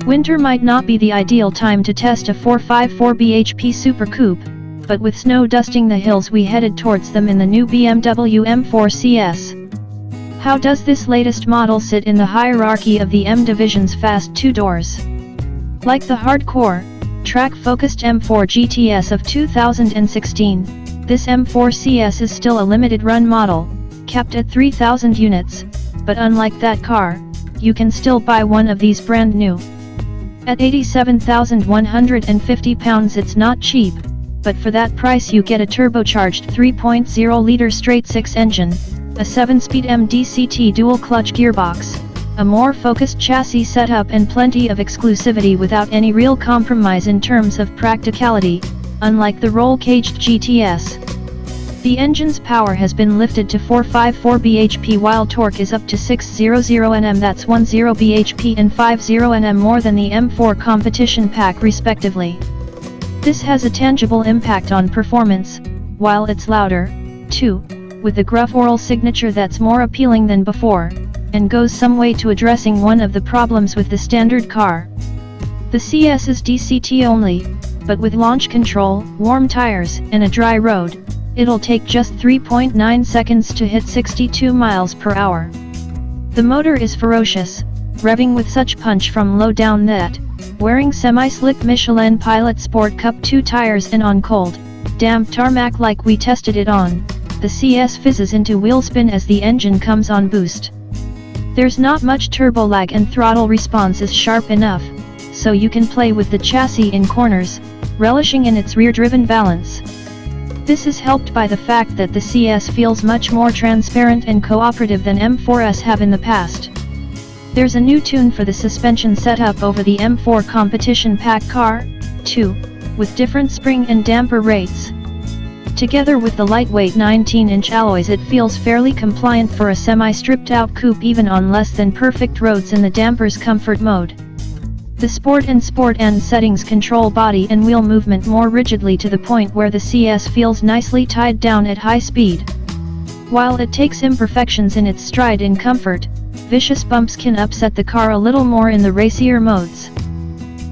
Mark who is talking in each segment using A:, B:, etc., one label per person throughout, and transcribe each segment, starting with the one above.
A: Winter might not be the ideal time to test a 454 bhp Super Coupe, but with snow dusting the hills we headed towards them in the new BMW M4 CS. How does this latest model sit in the hierarchy of the M Division's fast two-doors? Like the hardcore, track-focused M4 GTS of 2016, this M4 CS is still a limited-run model, capped at 3,000 units, but unlike that car, you can still buy one of these brand new. At £87,150 it's not cheap, but for that price you get a turbocharged 3.0-liter straight-six engine, a 7-speed MDCT dual-clutch gearbox, a more focused chassis setup and plenty of exclusivity without any real compromise in terms of practicality, unlike the roll-caged GTS. The engine's power has been lifted to 454 bhp while torque is up to 600 Nm, that's 10 bhp and 50 Nm more than the M4 competition pack respectively. This has a tangible impact on performance, while it's louder, too, with the gruff oral signature that's more appealing than before, and goes some way to addressing one of the problems with the standard car. The CS is DCT only, but with launch control, warm tires, and a dry road, it'll take just 3.9 seconds to hit 62 miles per hour. The motor is ferocious, revving with such punch from low down that, wearing semi-slick Michelin Pilot Sport Cup 2 tires and on cold, damp tarmac like we tested it on, the CS fizzes into wheel spin as the engine comes on boost. There's not much turbo lag and throttle response is sharp enough, so you can play with the chassis in corners, relishing in its rear-driven balance. This is helped by the fact that the CS feels much more transparent and cooperative than M4s have in the past. There's a new tune for the suspension setup over the M4 competition pack car, too, with different spring and damper rates. Together with the lightweight 19-inch alloys it feels fairly compliant for a semi-stripped-out coupe even on less than perfect roads in the damper's comfort mode. The Sport and settings control body and wheel movement more rigidly to the point where the CS feels nicely tied down at high speed. While it takes imperfections in its stride in comfort, vicious bumps can upset the car a little more in the racier modes.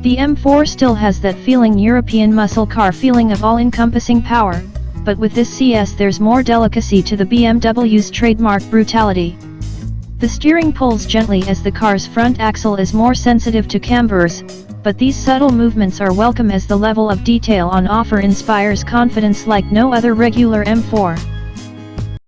A: The M4 still has that feeling European muscle car feeling of all-encompassing power, but with this CS there's more delicacy to the BMW's trademark brutality. The steering pulls gently as the car's front axle is more sensitive to cambers, but these subtle movements are welcome as the level of detail on offer inspires confidence like no other regular M4.